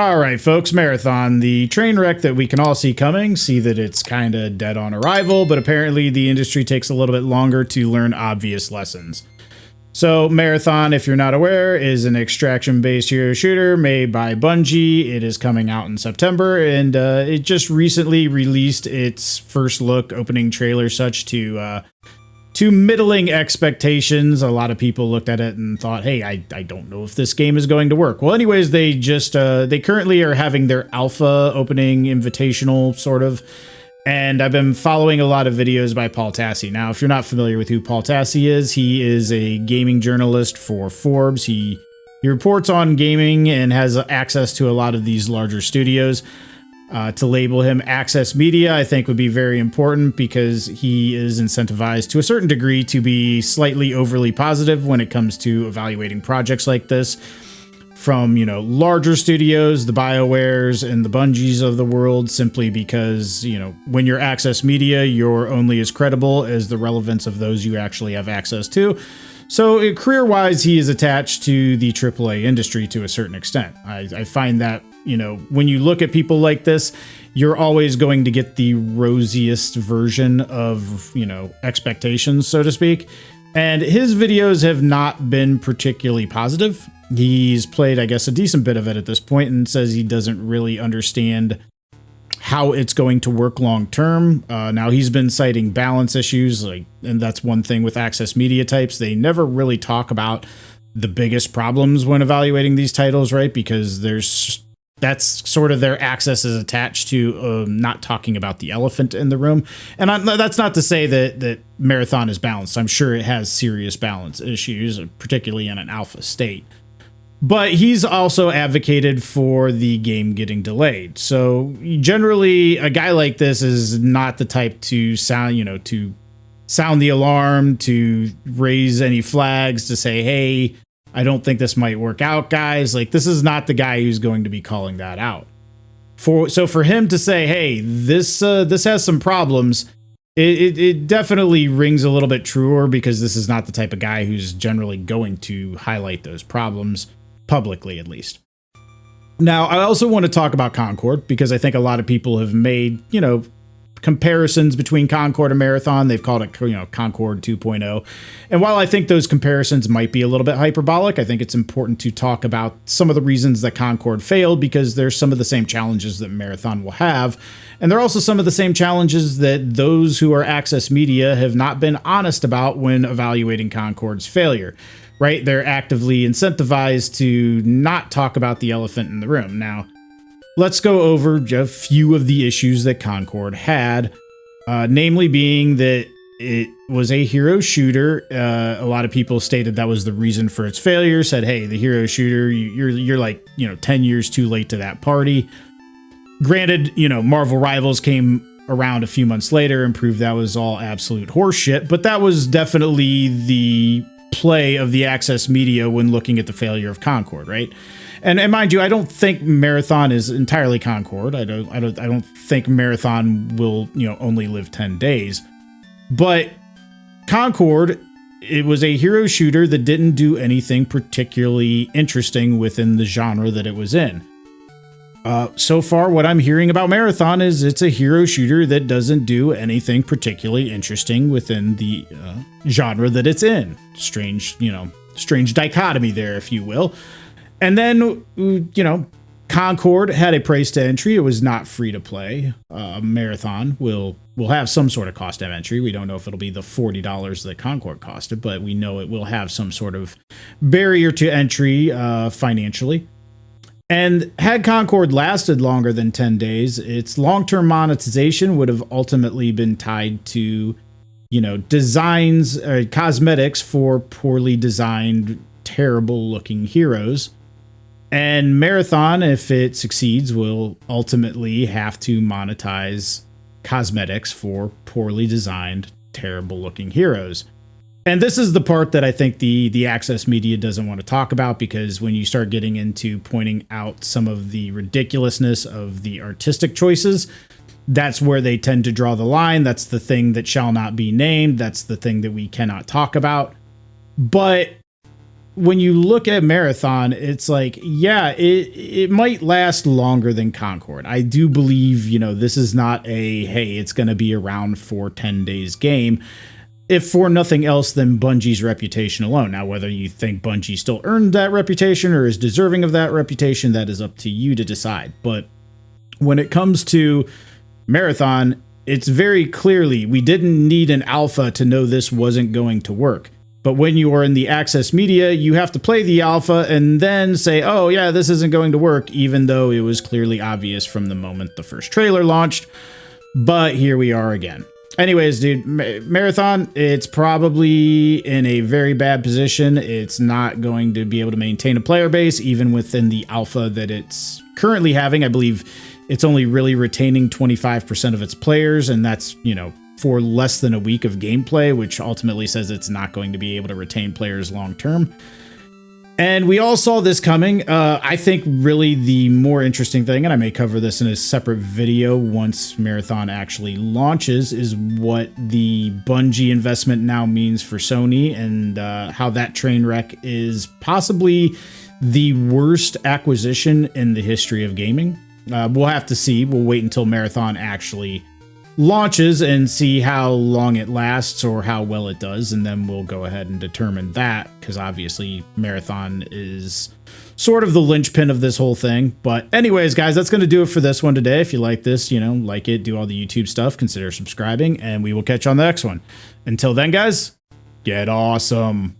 All right, folks, Marathon, the train wreck that we can all see coming, see that it's kind of dead on arrival, but apparently the industry takes a little bit longer to learn obvious lessons. So Marathon, if you're not aware, is an extraction-based hero shooter made by Bungie. It is coming out in September, and it just recently released its first look opening trailer, such to middling expectations. A lot of people looked at it and thought, hey, I don't know if this game is going to work. Well, anyways, they just they currently are having their alpha opening invitational, sort of. And I've been following a lot of videos by Paul Tassi. Now, if you're not familiar with who Paul Tassi is, he is a gaming journalist for Forbes. He reports on gaming and has access to a lot of these larger studios. To label him Access Media, I think, would be very important because he is incentivized to a certain degree to be slightly overly positive when it comes to evaluating projects like this. From, larger studios, the BioWares and the Bungies of the world, simply because, when you're Access Media, you're only as credible as the relevance of those you actually have access to. So career-wise, he is attached to the AAA industry to a certain extent. I find that, when you look at people like this, you're always going to get the rosiest version of, expectations, so to speak. And his videos have not been particularly positive. He's played, I guess, a decent bit of it at this point and says he doesn't really understand how it's going to work long term. Now, he's been citing balance issues, and that's one thing with Access Media types. They never really talk about the biggest problems when evaluating these titles, right? Because that's sort of their access is attached to not talking about the elephant in the room. And that's not to say that Marathon is balanced. I'm sure it has serious balance issues, particularly in an alpha state. But he's also advocated for the game getting delayed. So generally, a guy like this is not the type to sound the alarm, to raise any flags, to say, hey, I don't think this might work out, guys. This is not the guy who's going to be calling that out. So for him to say, hey, this has some problems, it definitely rings a little bit truer, because this is not the type of guy who's generally going to highlight those problems publicly, at least. Now, I also want to talk about Concord, because I think a lot of people have made, comparisons between Concord and Marathon. They've called it, Concord 2.0. And while I think those comparisons might be a little bit hyperbolic, I think it's important to talk about some of the reasons that Concord failed, because there's some of the same challenges that Marathon will have. And there are also some of the same challenges that those who are Access Media have not been honest about when evaluating Concord's failure. Right? They're actively incentivized to not talk about the elephant in the room. Now, let's go over a few of the issues that Concord had, namely being that it was a hero shooter. A lot of people stated that was the reason for its failure, said, hey, the hero shooter, you're 10 years too late to that party. Granted, Marvel Rivals came around a few months later and proved that was all absolute horseshit, but that was definitely the play of the Access Media when looking at the failure of Concord, right? And mind you, I don't think Marathon is entirely Concord. I don't think Marathon will, only live 10 days. But Concord, it was a hero shooter that didn't do anything particularly interesting within the genre that it was in. So far, what I'm hearing about Marathon is it's a hero shooter that doesn't do anything particularly interesting within the genre that it's in. Strange dichotomy there, if you will. And then, Concord had a price to entry. It was not free to play. Marathon will have some sort of cost of entry. We don't know if it'll be the $40 that Concord costed, but we know it will have some sort of barrier to entry financially. And had Concord lasted longer than 10 days, its long-term monetization would have ultimately been tied to, designs, cosmetics for poorly designed, terrible-looking heroes. And Marathon, if it succeeds, will ultimately have to monetize cosmetics for poorly designed, terrible-looking heroes. And this is the part that I think the Access Media doesn't want to talk about, because when you start getting into pointing out some of the ridiculousness of the artistic choices, that's where they tend to draw the line. That's the thing that shall not be named. That's the thing that we cannot talk about. But when you look at Marathon, it's like, yeah, it might last longer than Concord. I do believe, this is not a, hey, it's going to be around for 10 days game, if for nothing else than Bungie's reputation alone. Now, whether you think Bungie still earned that reputation or is deserving of that reputation, that is up to you to decide. But when it comes to Marathon, it's very clearly, we didn't need an alpha to know this wasn't going to work. But when you are in the access media, you have to play the alpha and then say, oh yeah, this isn't going to work, even though it was clearly obvious from the moment the first trailer launched. But here we are again. Anyways, dude, Marathon, it's probably in a very bad position. It's not going to be able to maintain a player base, even within the alpha that it's currently having. I believe it's only really retaining 25% of its players, and that's, for less than a week of gameplay, which ultimately says it's not going to be able to retain players long term. And we all saw this coming. I think really the more interesting thing, and I may cover this in a separate video once Marathon actually launches, is what the Bungie investment now means for Sony, and how that train wreck is possibly the worst acquisition in the history of gaming. We'll have to see. We'll wait until Marathon actually launches and see how long it lasts or how well it does, and then we'll go ahead and determine that, because obviously Marathon is sort of the linchpin of this whole thing. But anyways, guys, that's going to do it for this one today. If you like this, like it, do all the YouTube stuff, consider subscribing, and we will catch you on the next one. Until then, guys, get awesome.